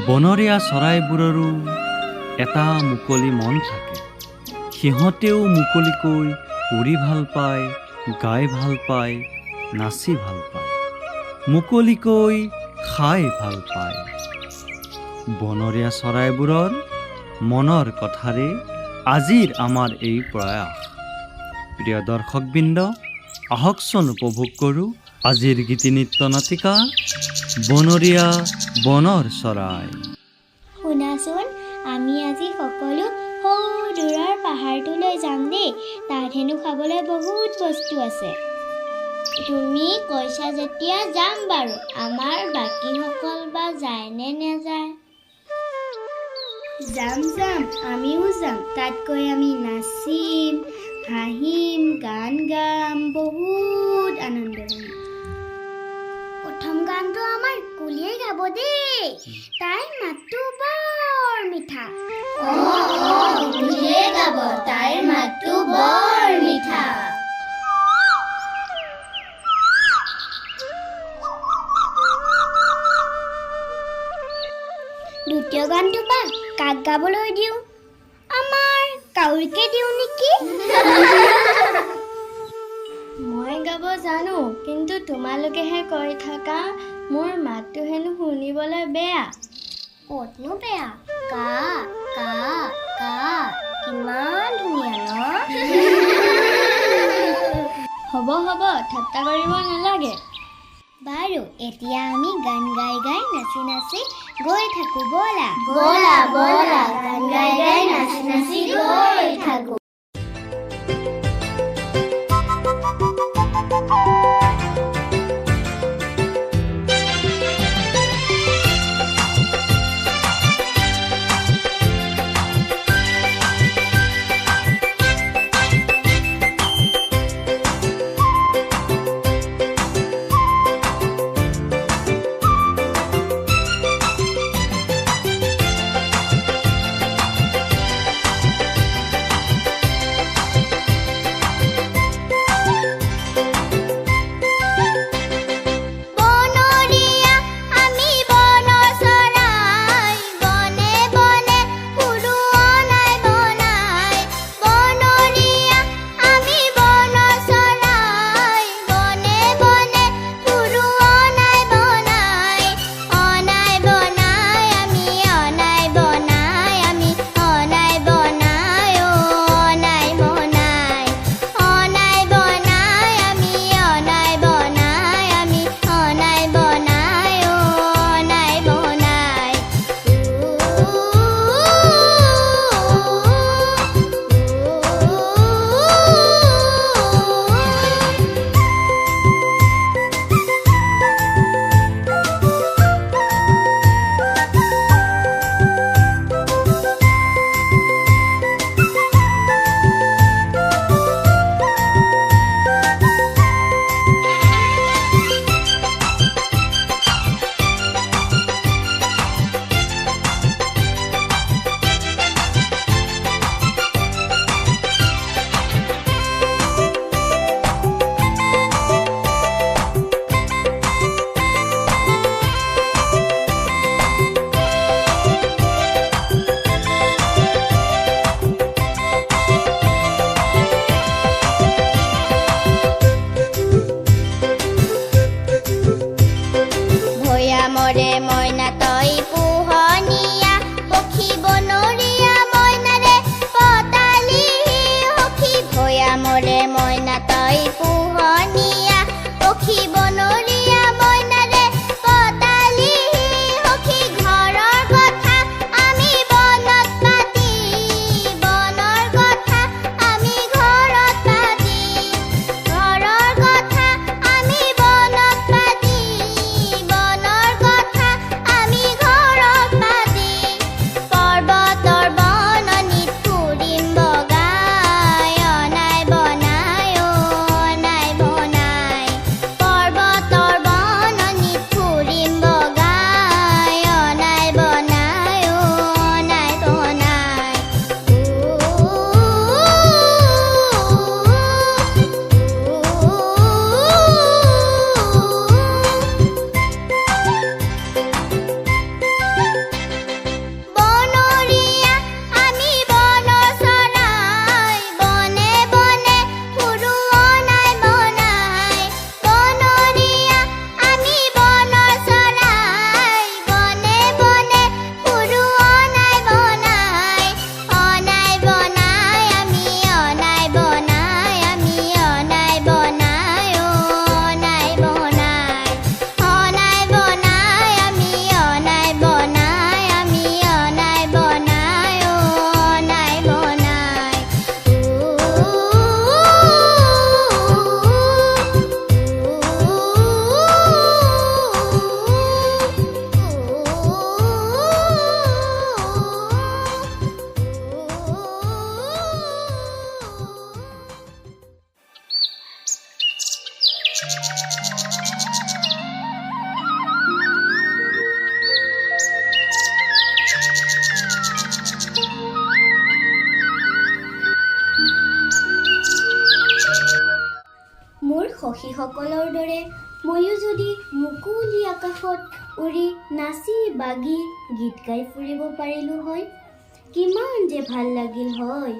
বনৰীয়া চৰাইবোৰৰো এটা মুকলি মন থাকে। সিহঁতেও মুকলিকৈ উৰি ভাল পায়, গাই ভাল পায়, নাচি ভাল পায়, মুকলিকৈ খাই ভাল পায়। বনৰীয়া চৰাইবোৰৰ মনৰ কথাৰে আজিৰ আমাৰ এই প্ৰয়াস। প্ৰিয় দৰ্শকবৃন্দ, আহকচোন উপভোগ কৰোঁ আজিৰ গীতি নৃত্য নাটিকা বনৰীয়া বনৰ চৰাই। শুনাচোন, আমি আজি সকলো সৌ দূৰৰ পাহাৰটোলৈ যাম দেই। তাত হেনো খাবলৈ বহুত বস্তু আছে। তুমি কৈছা যেতিয়া যাম বাৰু। আমাৰ বাকীসকল বা যায় নে নাযায়? যাম যাম, আমিও যাম। তাত গৈ আমি নাচিম, হাঁহিম, গান গাম, বহুত আনন্দ কৰিম। প্ৰথম গানটো আমাৰ কুলিয়ে গাব দেই। তাইৰ মাতটো বৰ মিঠা। কুলিয়ে গাব, তাইৰ মাতটো বৰ মিঠা। দ্বিতীয় গানটো পা কাক গাবলৈ দিওঁ? আমাৰ কাউৰীকে দিওঁ নেকি? মই গাব জানো, কিন্তু তোমালোকেহে কৈ থাকা মোৰ মাতটো হেনো শুনিবলৈ বেয়া। ক'তনো বেয়া? কা কা কা, কিমান ধুনীয়া ন? হ'ব হ'ব, ঠাট্টা কৰিব নালাগে। বাৰু, এতিয়া আমি গান গাই গাই নাচি নাচি গৈ থাকো ব'লা। ব'লা ব'লা, গান গাই গাই নাচি নাচি গৈ থাকো। ময়ো যদি মুকলি আকাশত উৰি নাচি বাগি গীত গাই ফুৰিব পাৰিলোঁ হয়, কিমান যে ভাল লাগিল হয়।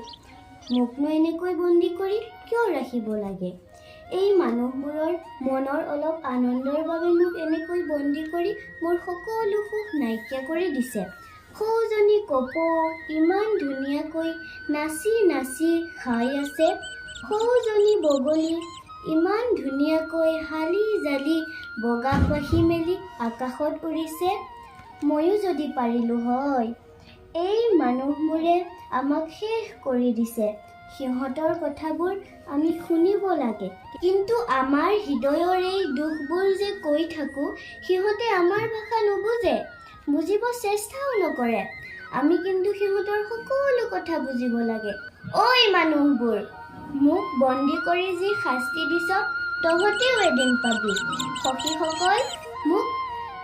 মোকনো এনেকৈ বন্দী কৰি কিয় ৰাখিব লাগে? এই মানুহবোৰৰ মনৰ অলপ আনন্দৰ বাবে মোক এনেকৈ বন্দী কৰি মোৰ সকলো সুখ নাইকিয়া কৰি দিছে। সৌজনী কপৌ ইমান ধুনীয়াকৈ নাচি নাচি খাই আছে। সৌজনী বগলী ইমান ধুনীয়াকৈ হালি জালি বগা পাখি মেলি আকাশত উৰিছে। ময়ো যদি পাৰিলোঁ হয়। এই মানুহবোৰে আমাক শেষ কৰি দিছে। সিহঁতৰ কথাবোৰ আমি শুনিব লাগে, কিন্তু আমাৰ হৃদয়ৰ এই দুখবোৰ যে কৈ থাকোঁ, সিহঁতে আমাৰ ভাষা নুবুজে, বুজিব চেষ্টাও নকৰে। আমি কিন্তু সিহঁতৰ সকলো কথা বুজিব লাগে। ঐ মানুহবোৰ, মোক বন্দী কৰি যি শাস্তি দিছ, তহঁতেও এদিন পাবি। সখীসকল,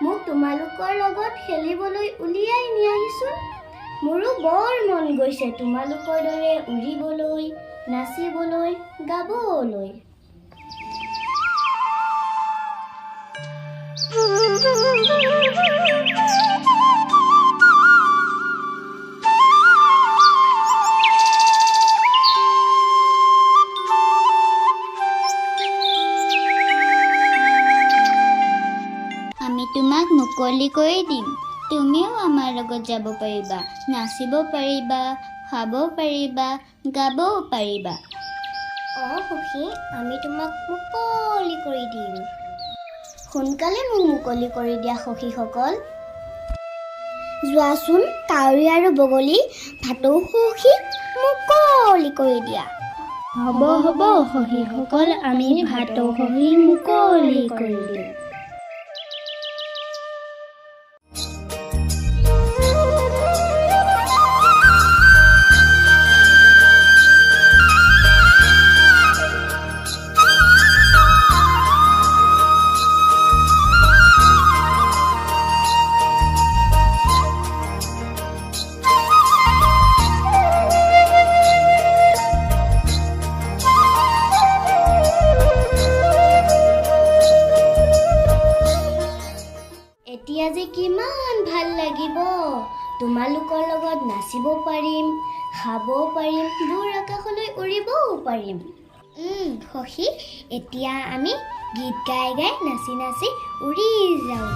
মোক তোমালোকৰ লগত খেলিবলৈ উলিয়াই নিয়াহিচোন। মোৰো বৰ মন গৈছে তোমালোকৰ দৰে উৰিবলৈ, নাচিবলৈ, গাবলৈ। আমি তোমাক মুকলি কৰি দিম। তুমিও আমাৰ লগত যাব পাৰিবা, নাচিব পাৰিবা, খাব পাৰিবা, গাবও পাৰিবা। সখী, আমি তোমাক মুকলি কৰি দিম। সোনকালে মোক মুকলি কৰি দিয়া সখীসকল। যোৱাচোন কাউৰী আৰু বগলী, ভাটৌ সখীক মুকলি কৰি দিয়া। হ'ব হ'ব সখীসকল, আমি ভাটৌ সখীক মুকলি কৰি দিম। এতিয়া যে কিমান ভাল লাগিব। তোমালোকৰ লগত নাচিব পাৰিম, খাব পাৰিম, দূৰ আকাশলৈ উৰিবও পাৰিম। সখী, এতিয়া আমি গীত গাই গাই নাচি নাচি উৰি যাওঁ।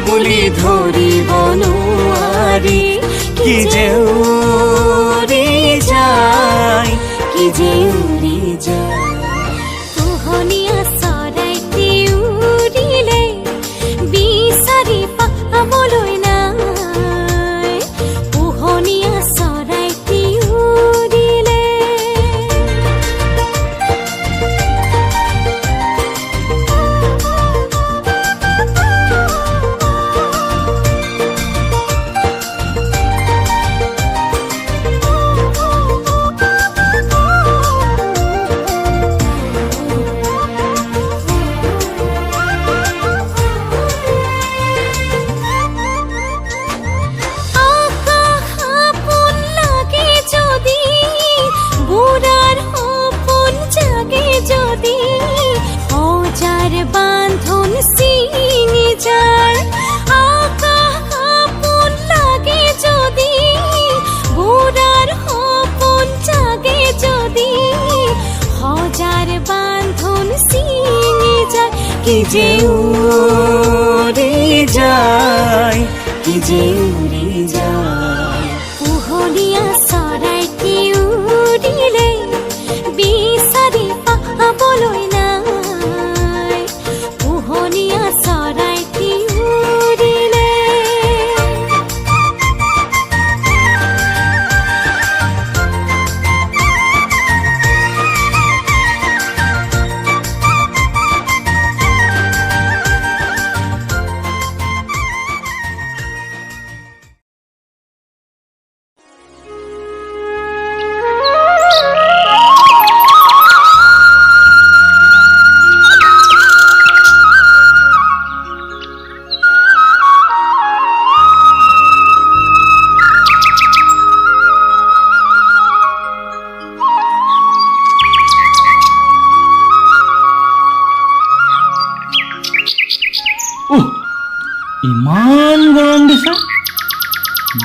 বুলি ধৰিব নোৱাৰি, কি যে উৰি যায়, কি যে উৰি যায়। পোহনীয়া চৰাইটি উৰিলে বিচাৰি পাবলৈ নাই, পোহনীয়া চৰাইটি উৰিলে। বান্ধন ছিঙি যায়, আকাশ আপোন লাগে যদি, বুঢ়াৰ সপোন জাগে যদি, সজাৰ বান্ধন ছিঙি যায়, কি যে উৰি যায়, কি যে উৰি যায়। পোহনীয়া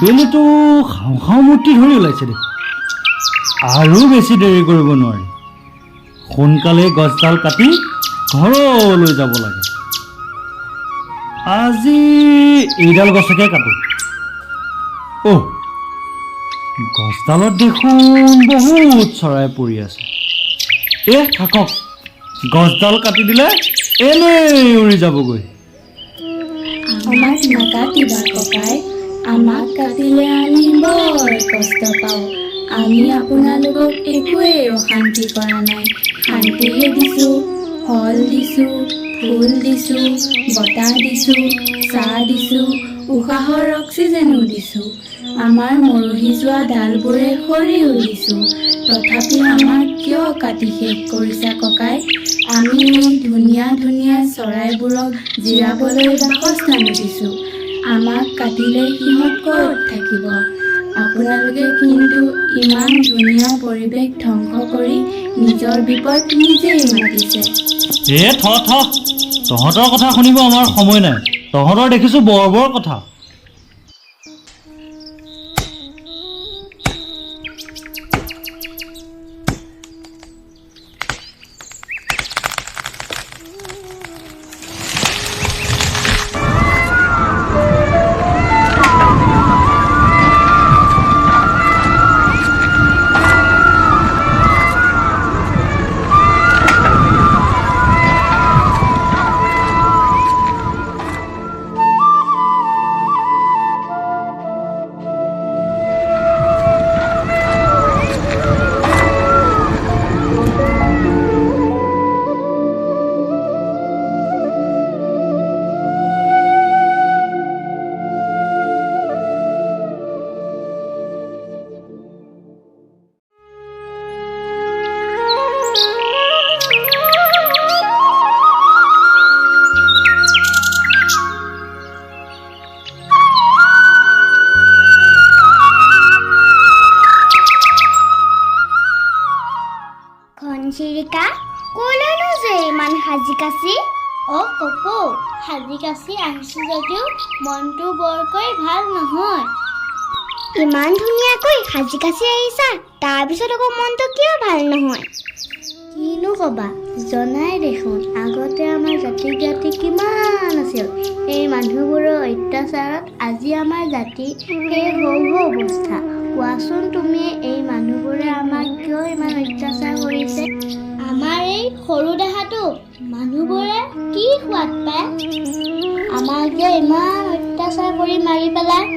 বেলিটো খাওঁ খাওঁ মূৰ্তি ধৰি ওলাইছে দেখোন। আৰু বেছি দেৰি কৰিব নোৱাৰি, সোনকালে গছডাল কাটি ঘৰলৈ যাব লাগে। আজি এইডাল গছকে কাটো। গছডালত দেখোন বহুত চৰাই পৰি আছে। থাকক, গছডাল কাটি দিলে এনেই উৰি যাবগৈ। আমাক নাকাটিবা ককাই, আমাক কাটিলে আমি বৰ কষ্ট পাওঁ। আমি আপোনালোকক একোৱেই অশান্তি কৰা নাই, শান্তিহে দিছোঁ। ফল দিছোঁ, ফুল দিছোঁ, বতাহ দিছোঁ, চাহ দিছোঁ, উশাহৰ অক্সিজেনো দিছোঁ। আমাৰ মৰহি যোৱা ডালবোৰে খৰিও দিছোঁ। তথাপি আমাক কিয় কাটি শেষ কৰিছা ককাই? আমি এই ধুনীয়া ধুনীয়া চৰাইবোৰক জিৰাবলৈ বাসস্থান দিছোঁ। আমাক কাটিলে সিহঁত ক'ত থাকিব? আপোনালোকে কিন্তু ইমান ধুনীয়া পৰিৱেশ ধ্বংস কৰি নিজৰ বিপদ নিজেই মাতিছে। তহঁতৰ কথা শুনিব আমাৰ সময় নাই। তহঁতৰ দেখিছোঁ বৰ বৰ কথা। ঘনচিৰিকা, ক'লৈনো যে ইমান সাজি কাচি? কপৌ, সাজি কাচি আহিছোঁ যদিও মনটো বৰকৈ ভাল নহয়। ইমান ধুনীয়াকৈ সাজি কাচি আহিছা, তাৰপিছত আকৌ মনটো কিয় ভাল নহয়? কিনো ক'বা, জনাই দেখোন আগতে আমাৰ জাতি কিমান আছিল। এই মানুহবোৰৰ অত্যাচাৰত আজি আমাৰ জাতি সেই সৰু অৱস্থা। কোৱাচোন তুমি, এই মানুহবোৰে আমাক কিয় ইমান অত্যাচাৰ কৰিছে? আমাৰ এই সৰু দেহাটো মানুহবোৰে কি সোৱাদ পায়? আমাক যে ইমান অত্যাচাৰ কৰি মাৰি পেলায়।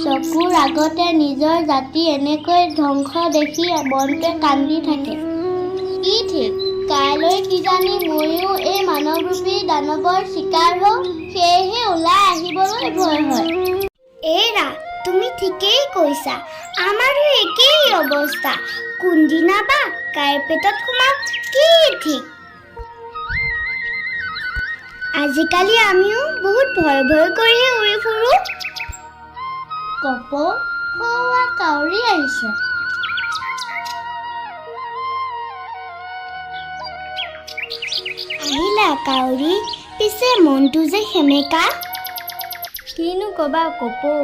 চকুৰ আগতে নিজৰ জাতি এনেকৈ ধ্বংস দেখি মনটোৱে কান্দি থাকে। কি ঠিক, কাইলৈ কিজানি ময়ো এই মানৱৰূপী দানৱৰ চিকাৰ হওঁ, সেয়েহে ওলাই আহিবলৈ ভয় হয়। এৰা, তুমি ঠিকেই কৈছা, আমাৰো একেই অৱস্থা। কোনদিনা বা কাৰ পেটত সোমাও কি ঠিক। আজিকালি আমিও বহুত ভয় কৰিহে উৰি ফুৰো। কপৌ, সৌৱা কাউৰী আহিছে। আহিলা কাউৰী, পিছে মনটো যে সেমেকা। কিনো ক'বা কপৌ,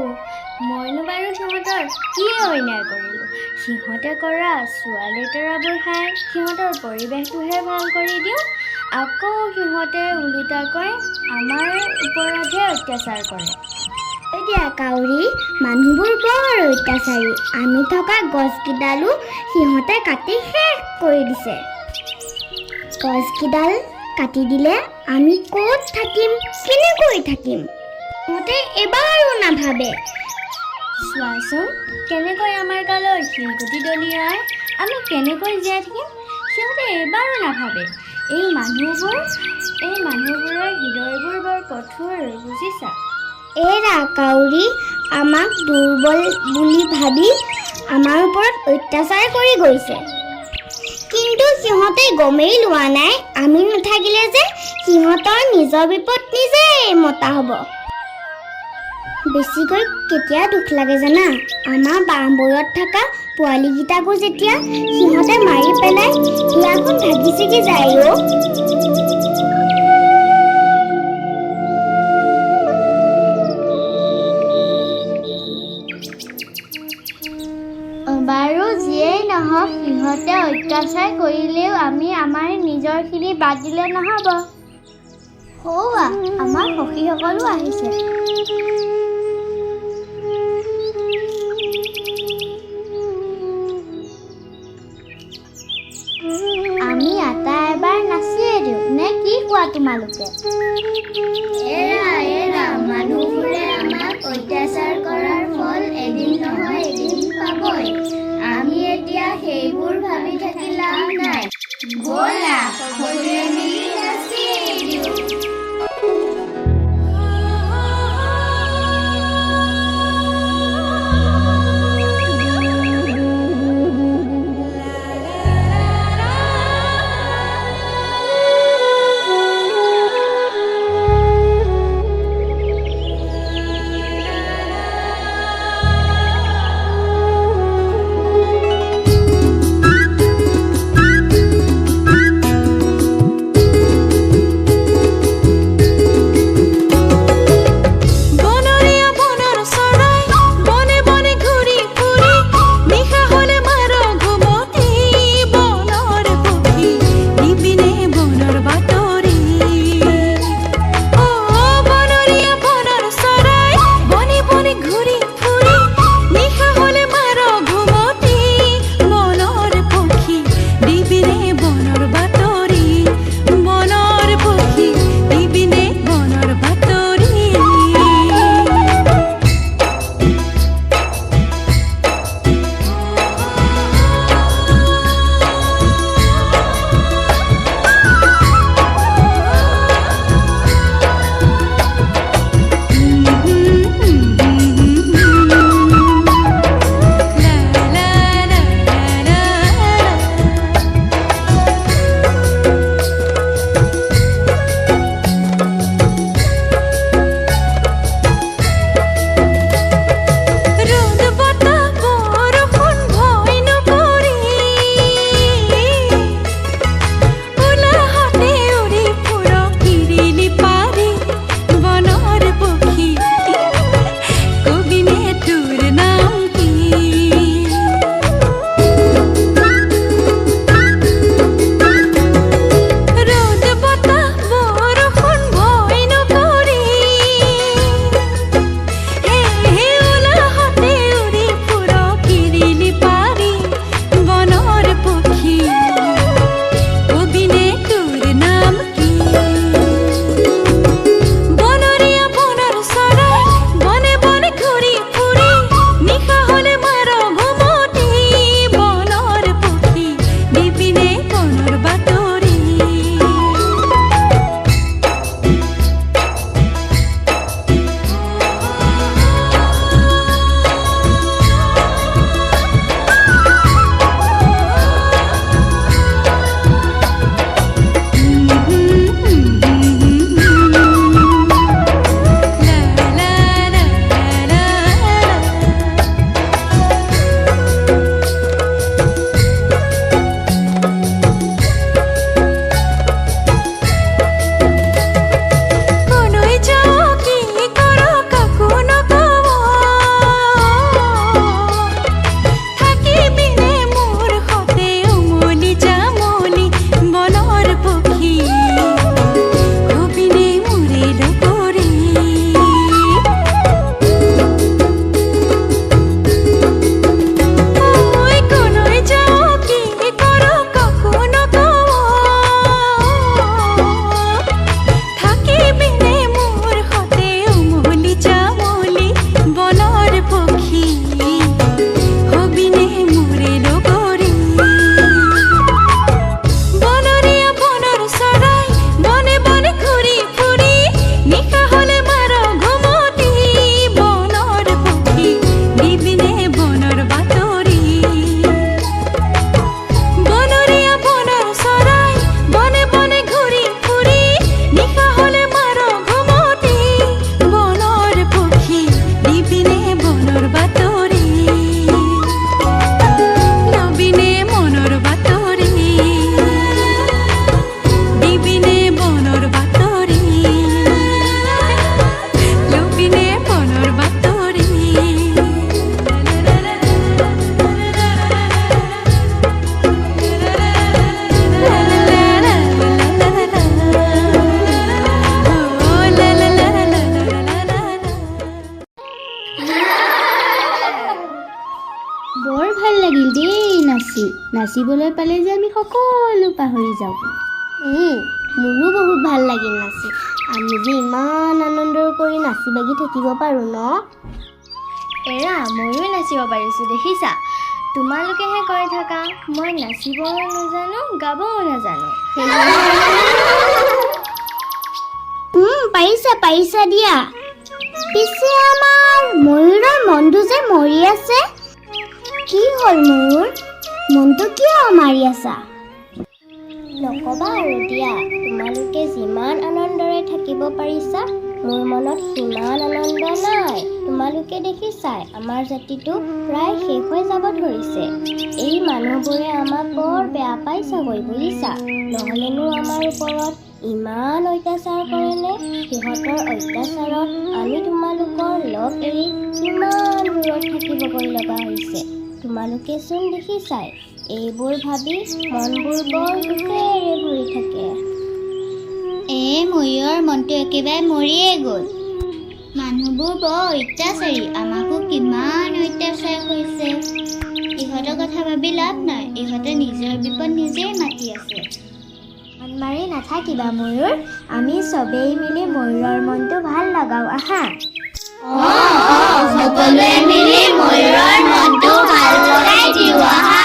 মইনো বাৰু সিহঁতৰ কি অন্যায় কৰিলোঁ? সিহঁতে কৰা চোৱা লেতেৰাবোৰ খাই সিহঁতৰ পৰিৱেশটোহে ভাল কৰি দিওঁ, আকৌ সিহঁতে ওলোটাকৈ আমাৰ ওপৰতহে অত্যাচাৰ কৰে। দিয়া কাউৰী, মানুহবোৰ বৰ অত্যাচাৰী। আমি থকা গছকেইডালো সিহঁতে কাটি শেষ কৰি দিছে। গছকেইডাল কাটি দিলে আমি ক'ত থাকিম, কেনেকৈ থাকিম? সিহঁতে এবাৰো নাভাবে। চোৱাচোন কেনেকৈ আমাৰ গালৈ শিলগুটি দলিয়াই আমি কেনেকৈ জীয়াই থাকিম, সিহঁতে এবাৰো নাভাবে। এই মানুহবোৰৰ হৃদয়বোৰ বৰ কঠোৰ, বুজিছা? এৰা কাউৰী, আমাক দুৰ্বল বুলি ভাবি আমাৰ ওপৰত অত্যাচাৰ কৰি গৈছে। কিন্তু সিহঁতে গমেই লোৱা নাই আমি নাথাকিলে যে সিহঁতৰ নিজৰ বিপদ নিজেই মতা হ'ব। বেছিকৈ কেতিয়া দুখ লাগে জানা? আমাৰ বাঁহবোৰত থকা পোৱালীকেইটাকো যেতিয়া সিহঁতে মাৰি পেলাই হিয়াখন ভাগি ছিগি যায়। বাৰু যিয়েই নহওক সিহঁতে অত্যাচাৰ কৰিলেও আমি আমাৰ নিজৰখিনি বাদ দিলে নহ'ব। সৌৱা আমাৰ সখীসকলো আহিছে। আমি এটা এবাৰ নাচিয়ে দিওঁ নে কি কোৱা তোমালোকে? এৰা এৰা, মানুহবোৰে আমাক অত্যাচাৰ কৰাৰ ফল এদিন নহয় এদিন পাবই। আমি এতিয়া সেইবোৰ ভাবি থাকি লাভ নাই। ব'লা সকলোৱে মিলি নাচিয়ে দিওঁ। লাগিল দেই নাচিবলৈ পালে যে আমি সকলো পাহৰি যাওঁ। মোৰো বহুত ভাল লাগিল নাচি। আমি যে ইমান আনন্দ কৰি নাচি বাগি থাকিব পাৰোঁ ন? এৰা ময়ো নাচিব পাৰিছোঁ দেখিছা। তোমালোকেহে কৈ থাকা মই নাচিবও নাজানো গাবও নাজানো। পাৰিছা দিয়া। পিছে আমাৰ ময়ূৰৰ মনটো যে মৰি আছে, কি হ'ল ময়ূৰ? মনটো কিয় মাৰি আছা? নকবা আৰু দিয়া, তোমালোকে যিমান আনন্দৰে থাকিব পাৰিছা মোৰ মনত সিমান আনন্দ নাই। তোমালোকে দেখিছাই আমাৰ জাতিটো প্ৰায় শেষ হৈ যাব ধৰিছে। এই মানুহবোৰে আমাক বৰ বেয়া পাইছেগৈ বুজিছা। নহ'লেনো আমাৰ ওপৰত ইমান অত্যাচাৰ কৰেনে? সিহঁতৰ অত্যাচাৰত আমি তোমালোকৰ লগ এৰি কিমান দূৰত থাকিবগৈ লগা হৈছে। তোমালোকেচোন দেখিছাই। এইবোৰ ভাবি মনবোৰ বৰ দুখেৰে ভৰি থাকে। ময়ূৰৰ মনটো একেবাৰে মৰিয়ে গ'ল। মানুহবোৰ বৰ অত্যাচাৰী, আমাকো কিমান অত্যাচাৰ কৰিছে। ইহঁতৰ কথা ভাবি লাভ নাই, ইহঁতে নিজৰ বিপদ নিজেই মাতি আছে। মন মাৰি নাথাকিবা ময়ূৰ, আমি চবেই মিলি ময়ূৰৰ মনটো ভাল লগাওঁ আহা। সকলোৱে মিলি ময়ূৰৰ মনটো ভাল লগাই দিওঁ আহা।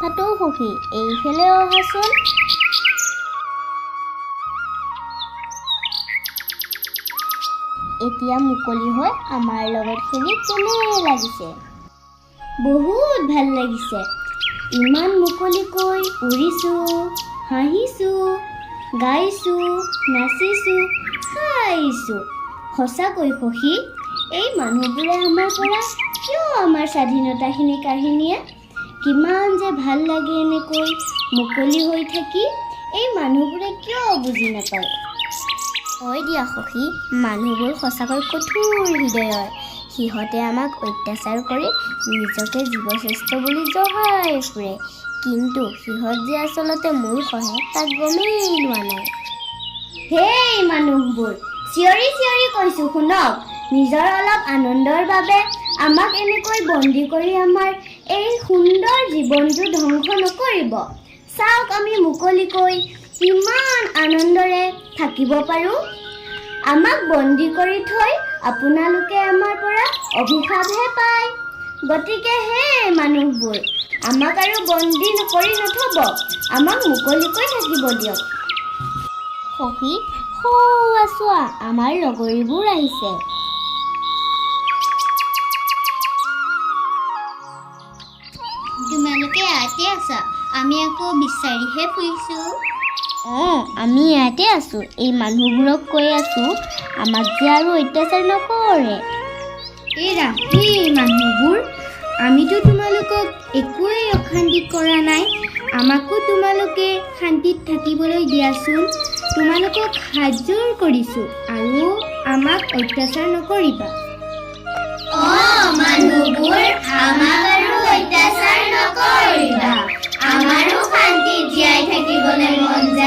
পাতৌ সখী, এইফালে অহাচোন। এতিয়া মুকলি হৈ আমাৰ লগত খেলি কেনে লাগিছে? বহুত ভাল লাগিছে। ইমান মুকলিকৈ উৰিছোঁ, হাঁহিছোঁ, গাইছোঁ, নাচিছোঁ, খাইছোঁ। সঁচাকৈ সখী, এই মানুহবোৰে আমাৰ পৰা কিয় আমাৰ স্বাধীনতাখিনি কাঢ়ি নিয়ে? কিমান যে ভাল লাগে এনেকৈ মুকলি হৈ থাকি। এই মানুহবোৰে কিয় বুজি নাপায়? হয় দিয়া সখী, মানুহবোৰ সঁচাকৈ কঠোৰ হৃদয়ৰ। সিহঁতে আমাক অত্যাচাৰ কৰি নিজকে জীৱশ্ৰেষ্ঠ বুলি জহাই ফুৰে, কিন্তু সিহঁত যে আচলতে মূৰ্খহে তাক গমেই লোৱা নাই। হেই মানুহবোৰ, চিঞৰি চিঞৰি কৈছোঁ শুনক, নিজৰ অলপ আনন্দৰ বাবে আমাক এনেকৈ বন্দী কৰি আমাৰ এই সুন্দৰ জীৱনটো ধ্বংস নকৰিব। চাওক আমি মুকলিকৈ কিমান আনন্দৰে থাকিব পাৰোঁ। আমাক বন্দী কৰি থৈ আপোনালোকে আমাৰ পৰা অভিশাপহে পায়। গতিকে হে মানুহবোৰ, আমাক আৰু বন্দী কৰি নথব, আমাক মুকলিকৈ থাকিব দিয়ক। সখী, সৌৱা চোৱা, আমাৰ লগৰীবোৰ আহিছে। তোমালোকে ইয়াতে আছা? আমি আকৌ বিচাৰিহে ফুৰিছোঁ। অঁ, আমি ইয়াতে আছোঁ। এই মানুহবোৰক কৈ আছোঁ আমাক যে আৰু অত্যাচাৰ নকৰে। এই ৰাতি মানুহবোৰ, আমিতো তোমালোকক একোৱেই অশান্তি কৰা নাই। আমাকো তোমালোকে শান্তিত থাকিবলৈ দিয়াচোন। তোমালোকক হাতযোৰ কৰিছোঁ আৰু আমাক অত্যাচাৰ নকৰিবা। অঁ মানুহবোৰ, আমাক আৰু অত্যাচাৰ নকৰিবা। আমাৰো শান্তিত জীয়াই থাকিবলৈ মন যায়।